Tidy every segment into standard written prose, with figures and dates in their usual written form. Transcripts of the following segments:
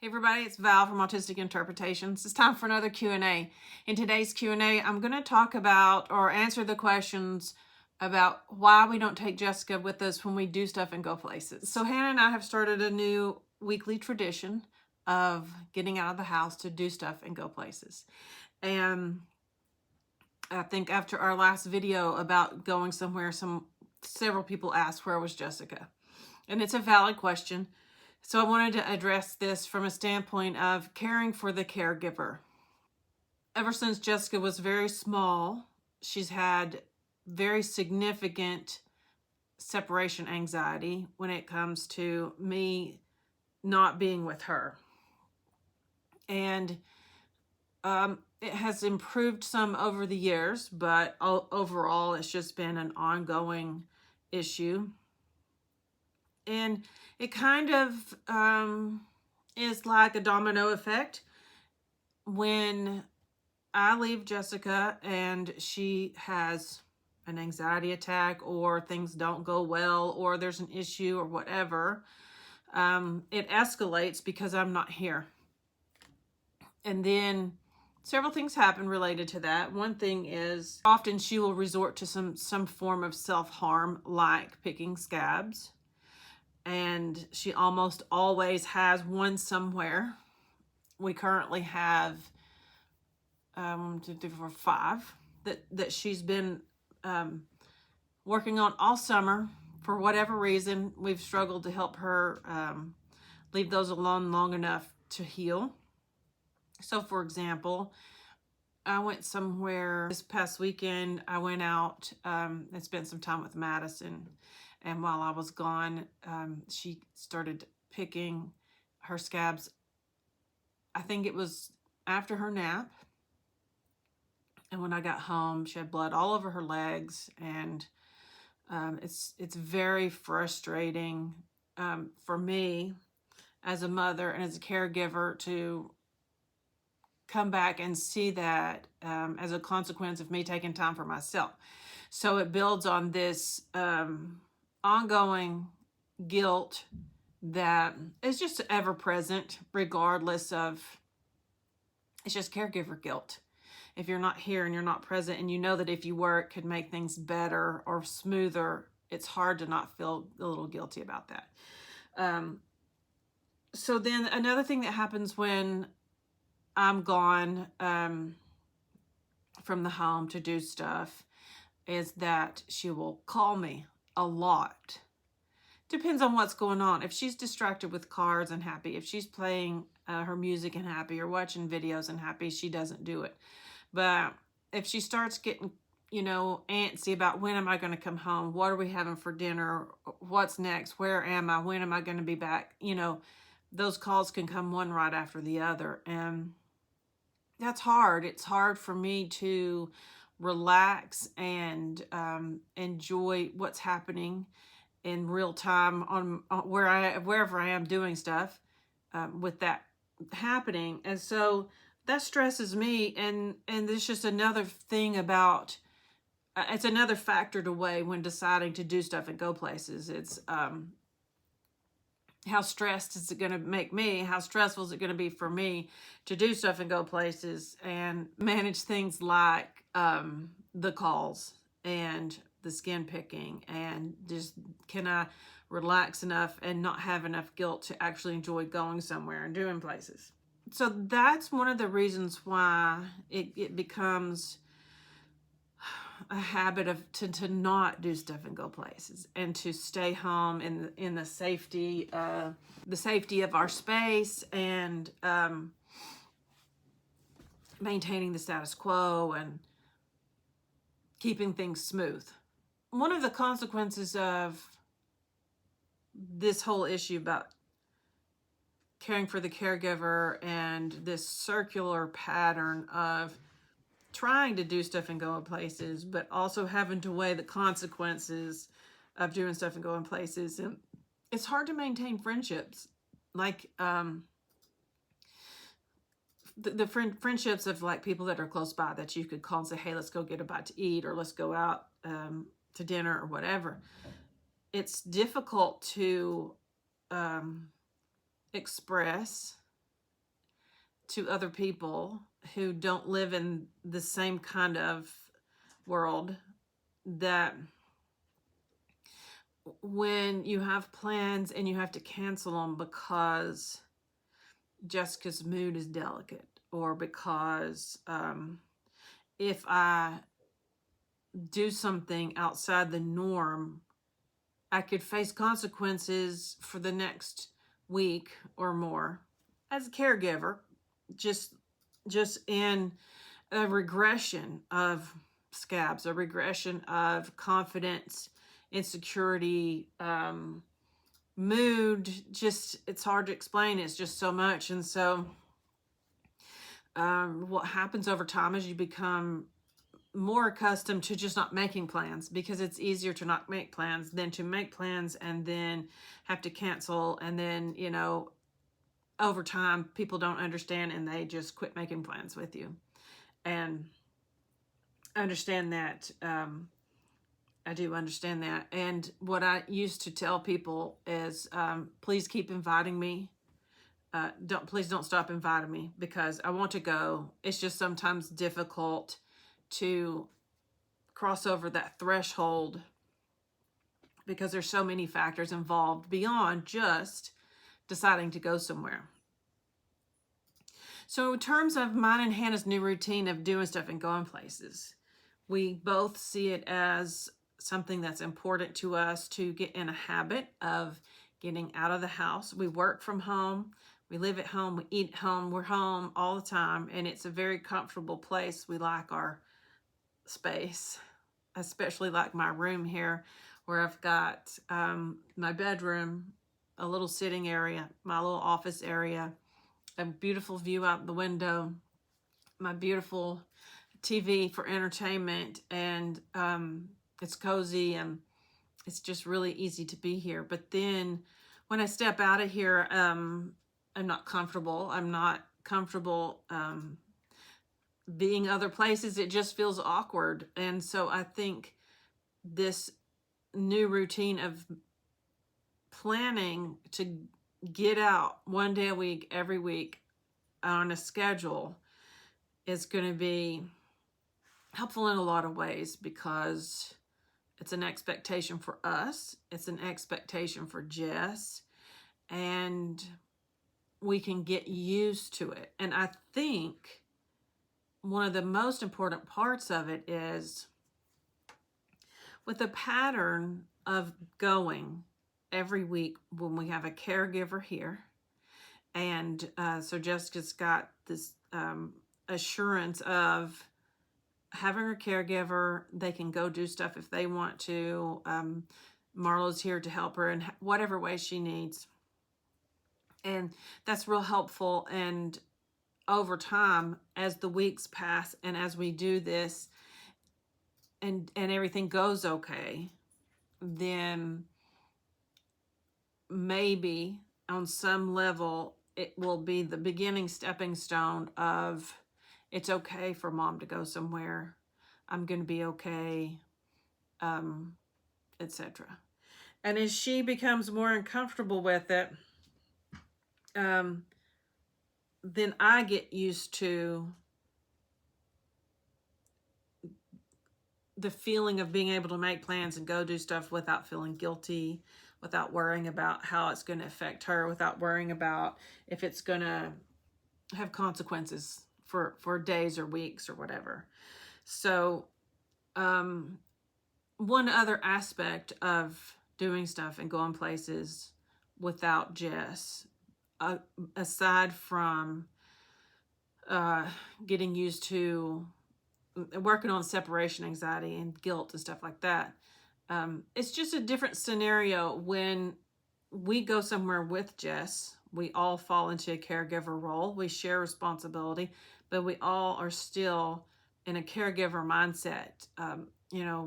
Hey everybody, it's Val from Autistic Interpretations. It's time for another Q&A. In today's Q&A, I'm going to talk about or answer the questions about why we don't take Jessica with us when we do stuff and go places. So Hannah and I have started a new weekly tradition of getting out of the house to do stuff and go places. And I think after our last video about going somewhere, several people asked where was Jessica. And it's a valid question. So I wanted to address this from a standpoint of caring for the caregiver. Ever since Jessica was very small, she's had very significant separation anxiety when it comes to me not being with her. And it has improved some over the years, but overall it's just been an ongoing issue. And it kind of is like a domino effect. When I leave Jessica and she has an anxiety attack or things don't go well or there's an issue or whatever, it escalates because I'm not here. And then several things happen related to that. One thing is often she will resort to some form of self-harm, like picking scabs. And she almost always has one somewhere. We currently have 5 that she's been working on all summer. For whatever reason, we've struggled to help her leave those alone long enough to heal. So for example, I went somewhere this past weekend. I went out and spent some time with Madison. And while I was gone, she started picking her scabs. I think it was after her nap. And when I got home, she had blood all over her legs. And it's very frustrating for me as a mother and as a caregiver to come back and see that as a consequence of me taking time for myself. So it builds on this ongoing guilt that is just ever present, regardless of, it's just caregiver guilt. If you're not here and you're not present and you know that if you were, it could make things better or smoother, it's hard to not feel a little guilty about that. So then another thing that happens when I'm gone from the home to do stuff is that she will call me a lot. Depends on what's going on. If she's distracted with cars and happy, if she's playing her music and happy or watching videos and happy, she doesn't do it. But if she starts getting, antsy about when am I going to come home? What are we having for dinner? What's next? Where am I? When am I going to be back? Those calls can come one right after the other. And that's hard. It's hard for me to relax and enjoy what's happening in real time on wherever I am doing stuff with that happening. And so that stresses me, and there's just another thing about it's another factor to weigh when deciding to do stuff and go places. It's how stressed is it going to make me? How stressful is it going to be for me to do stuff and go places and manage things like the calls and the skin picking, and just can I relax enough and not have enough guilt to actually enjoy going somewhere and doing places. So that's one of the reasons why it becomes a habit to not do stuff and go places, and to stay home in the safety of our space, and maintaining the status quo and keeping things smooth. One of the consequences of this whole issue about caring for the caregiver and this circular pattern of trying to do stuff and go in places, but also having to weigh the consequences of doing stuff and going places. And it's hard to maintain friendships. Like the friendships of like people that are close by that you could call and say, hey, let's go get a bite to eat, or let's go out to dinner or whatever. It's difficult to express to other people who don't live in the same kind of world, that when you have plans and you have to cancel them because Jessica's mood is delicate, or because if I do something outside the norm, I could face consequences for the next week or more as a caregiver, just in a regression of scabs, a regression of confidence, insecurity, mood. Just, it's hard to explain. It's just so much. And so what happens over time is you become more accustomed to just not making plans, because it's easier to not make plans than to make plans and then have to cancel. And then, you know, over time, people don't understand and they just quit making plans with you. And I understand that. I do understand that. And what I used to tell people is, please keep inviting me. Please don't stop inviting me, because I want to go. It's just sometimes difficult to cross over that threshold, because there's so many factors involved beyond just deciding to go somewhere. So in terms of mine and Hannah's new routine of doing stuff and going places, we both see it as something that's important to us to get in a habit of getting out of the house. We work from home. We live at home. We eat at home. We're home all the time. And it's a very comfortable place. We like our space, especially like my room here, where I've got my bedroom, a little sitting area, my little office area, a beautiful view out the window, my beautiful TV for entertainment, and it's cozy and it's just really easy to be here. But then when I step out of here, I'm not comfortable. I'm not comfortable being other places. It just feels awkward. And so I think this new routine of planning to get out one day a week, every week on a schedule is going to be helpful in a lot of ways, because it's an expectation for us. It's an expectation for Jess, and we can get used to it. And I think one of the most important parts of it is with a pattern of going every week when we have a caregiver here. And so Jessica's got this assurance of having a caregiver. They can go do stuff if they want to. Marlo's here to help her in whatever way she needs. And that's real helpful. And over time, as the weeks pass and as we do this and everything goes okay, then maybe on some level it will be the beginning stepping stone of, it's okay for mom to go somewhere. I'm going to be okay, etc. And as she becomes more uncomfortable with it, then I get used to the feeling of being able to make plans and go do stuff without feeling guilty, without worrying about how it's going to affect her, without worrying about if it's going to have consequences for days or weeks or whatever. So one other aspect of doing stuff and going places without Jess, aside from getting used to working on separation anxiety and guilt and stuff like that, it's just a different scenario when we go somewhere with Jess. We all fall into a caregiver role. We share responsibility, but we all are still in a caregiver mindset.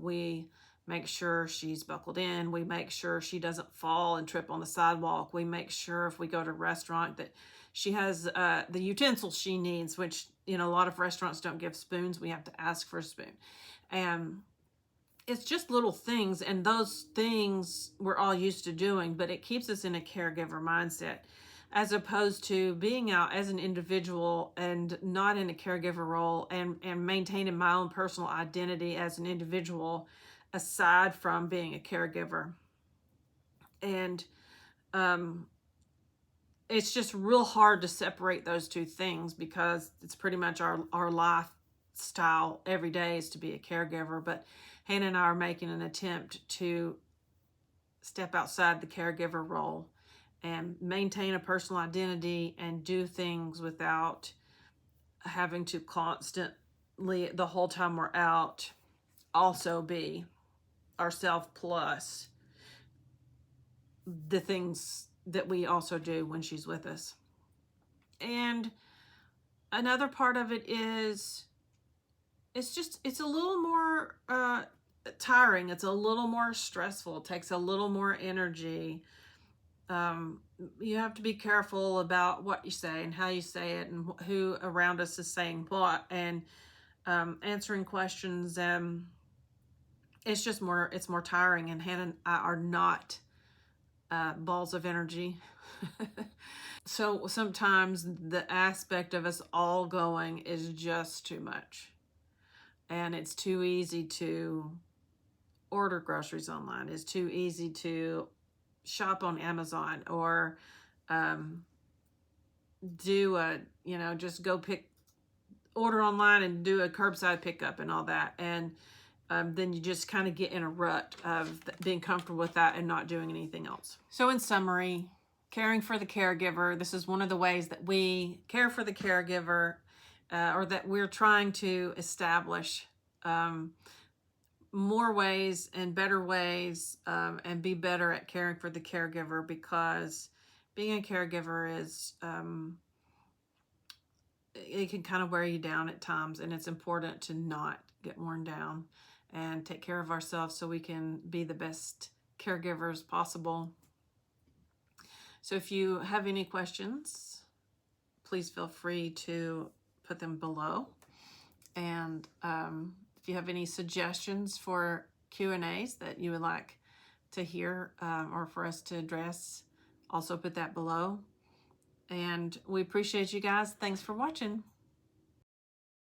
We make sure she's buckled in. We make sure she doesn't fall and trip on the sidewalk. We make sure if we go to a restaurant that she has the utensils she needs, which, a lot of restaurants don't give spoons. We have to ask for a spoon. And it's just little things, and those things we're all used to doing, but it keeps us in a caregiver mindset. as opposed to being out as an individual and not in a caregiver role, and maintaining my own personal identity as an individual aside from being a caregiver. And it's just real hard to separate those two things, because it's pretty much our lifestyle every day is to be a caregiver. But Hannah and I are making an attempt to step outside the caregiver role and maintain a personal identity and do things without having to constantly, the whole time we're out, also be ourselves plus the things that we also do when she's with us. And another part of it is it's a little more tiring. It's a little more stressful. It takes a little more energy. You have to be careful about what you say and how you say it, and who around us is saying what, and answering questions. It's just it's more tiring, and Hannah and I are not balls of energy. So sometimes the aspect of us all going is just too much, and it's too easy to order groceries online. It's too easy to shop on Amazon, or do a, just go order online and do a curbside pickup and all that. And then you just kind of get in a rut of being comfortable with that and not doing anything else. So in summary, caring for the caregiver, this is one of the ways that we care for the caregiver, or that we're trying to establish more ways and better ways, and be better at caring for the caregiver, because being a caregiver is, it can kind of wear you down at times, and it's important to not get worn down and take care of ourselves so we can be the best caregivers possible. So if you have any questions, please feel free to put them below. And if you have any suggestions for Q&As that you would like to hear, or for us to address, also put that below. And we appreciate you guys. Thanks for watching.